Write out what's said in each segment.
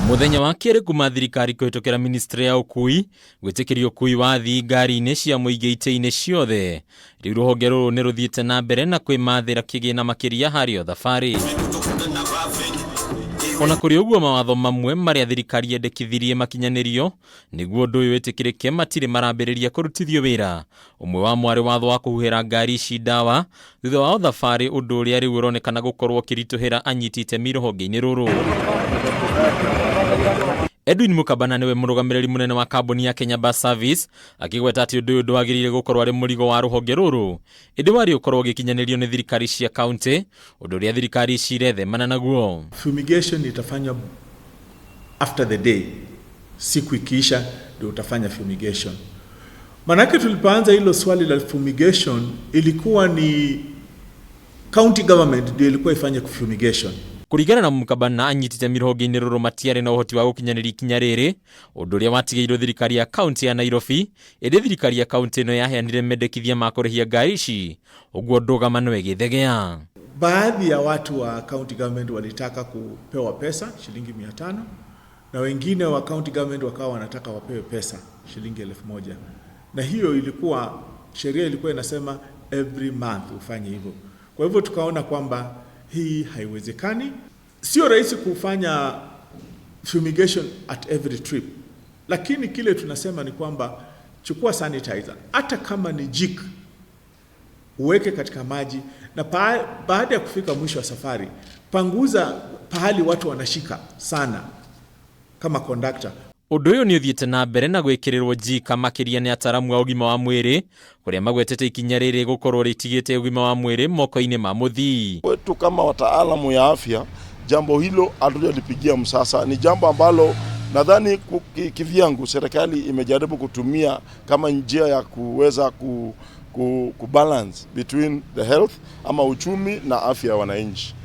Muthenya wa kere kuma thirikari kuhitũkĩra ministry ya ukuui gwĩtĩkĩria ukuui wa athii ngari-ini cia muingi itĩ-inĩ ciothe. Rĩu rũhonge rũrũ nĩ rũthiĩte na mbere na kwĩmathĩra kĩgĩna makĩria harĩ o thabari. Ona kũrĩ ũguo mawatho mamwe marĩa thirikari yendekithirie makinyanĩrio nĩguo ũndũ ũyũ wĩtĩkĩrĩke matirĩ marambĩrĩria kũrutithio wĩra. Ũmwe wa mwarĩ watho wa kuhuhira ngari ici ndawa thutha wa thabari, ũndũ ũrĩa rĩu ũronekana gũkorwo ũkĩritũhĩra anyiti itemi rũhonge-inĩ rũrũ. Edwin Mukabana niwe mũrũgamĩrĩri mũnene wa kambuni ya Kenya Bus Service akĩgweta atĩ ũndũ ũyũ ndwagĩrĩire gũkorwo arĩ mũrigo wa rũhonge rũrũ, ĩndĩ warĩ ũkorwo ũgĩkinyanĩrio nĩ thirikari cia kaunti, ũndũ ũrĩa thirikari cirethemana naguo. Fumigation itafanywa after the day, siku ikiisha ndio utafanya fumigation. Manake tulipoanza hilo swali la fumigation ilikuwa ni county government ndio ilikuwa ifanye fumigation. Kuringana na Mukabana, anyiti itemi rũhonge-inĩ rũrũ matiarĩ na ũhoti wa gũkinyanĩria ikinya rĩrĩ, ũndũ ũrĩa watigĩirwo thirikari ya kaunti ya Nairobi, ĩndĩ thirikari ya kaunti ĩno yaheanire mendekithia ma kũrĩhia ngari ici, ũguo ndũgamano ĩgĩthegea. Baadhi ya watu wa county government walitaka kupewa pesa shilingi 500 na wengine wa county government wakawa wanataka wapewe pesa shilingi 1000, na hiyo ilikuwa sheria ilikuwa inasema every month ufanye hivyo. Kwa hivyo tukaona kwamba hii haiwezekani. Sio rahisi kufanya fumigation at every trip, lakini kile tunasema ni kwamba chukua sanitizer, hata kama ni jik, uweke katika maji, na baada ya kufika mwisho wa safari panguza pahali watu wanashika sana kama conductor. Ũndũ ũyũ nĩ ũthiĩte na mbere na gwĩkĩrĩrwo jika makĩria nĩ ataramu a ũgima wa mwĩrĩ, kũrĩa magwetete ikinya rĩrĩ gũkorwo rĩtigĩte ũgima wa mwĩrĩ moko-inĩ ma mũthii. Kwetu kama wataalamu ya afya, jambo hilo hatujalipigia msasa. Ni jambo ambalo nadhani kivyangu serikali imejaribu kutumia kama njia ya kuweza kubalance between the health ama uchumi na afya ya wananchi.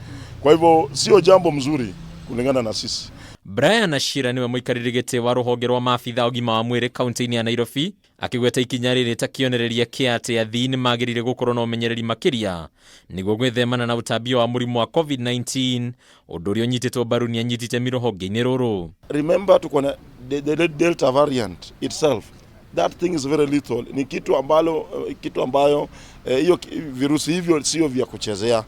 Kwa hivyo sio jambo mzuri kulingana na sisi. Brian Ashira niwe mũikarĩri gĩtĩ wa rũhonge rwa maabitha ũgima wa mwĩrĩ kaunti-inĩ ya Nairobi, akĩgweta ikinya rĩrĩ ta kĩonereria kĩa atĩ athii nĩ magĩrĩire gũkorwo na ũmenyereri makĩria nĩguo gwĩthemana na ũtambio wa mũrimũ wa COVID-19, ũndũ ũrĩa ũnyitĩtwo mbaru nĩ anyiti itemi rũhonge-inĩ rũrũ. Remember tuko na the Delta variant itself. That thing is very lethal. Ni kitu ambayo hiyo virusi hivyo sio vya kuchezea.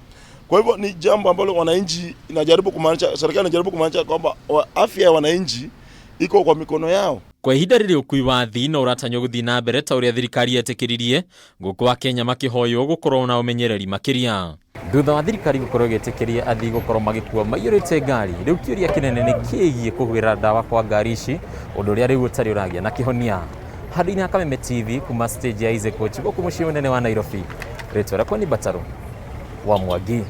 Kwa hivyo ni jambo ambalo wananchi inajaribu kumaanisha, serikali inajaribu kumaanisha kwamba afya ya wananchi iko kwa mikono yao. Kwa ihinda rĩrĩ ũkui wa athii no ũratanywo gũthiĩ na mbere ta ũrĩa thirikari yetĩkĩririe, gũkũ Akenya makĩhoywo gũkorwo na ũmenyereri makĩria. Thutha wa thirikari gũkorwo ĩgĩtĩkĩria athii gũkorwo magĩkua maiyũrĩte ngari, rĩu kĩũria kĩnene nĩ kĩgiĩ kũhuhĩra ndawa kwa ngari ici, ũndũ ũrĩa rĩu ũtarĩ ũragĩa na kĩhonia. Handũ-inĩ ha Kameme TV kuma stage ya Ize Coach gũkũ mũciĩ mũnene wa Nairobi, rĩtwa rĩakwa nĩ Bataro wa Mwangi.